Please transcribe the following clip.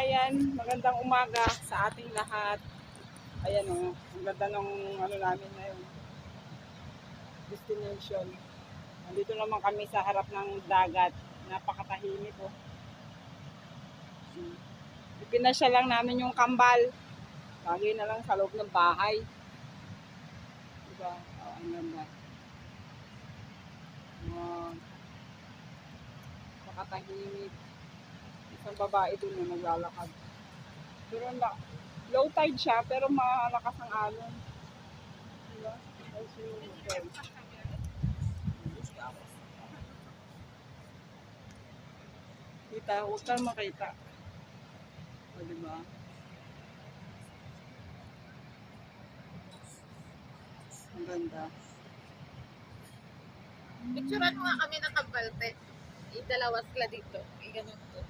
kababayan, magandang umaga sa ating lahat. Ayan o, ang ganda ng ano namin ngayon, destination. Nandito naman kami sa harap ng dagat. Napakatahimik o. Ipinasya lang namin yung kambal. Lagi na lang sa loob ng bahay. Diba? Oh, ang ganda. Napakatahimik. Isang babae dun na naglalakad. Pero low tide siya, pero malakas ang alon. Diba? Okay. Kita, huwag kang makita. O, diba? Ang ganda. Picturean mo nga kami ng kabalte. Dalawa sila dito. Ganun to.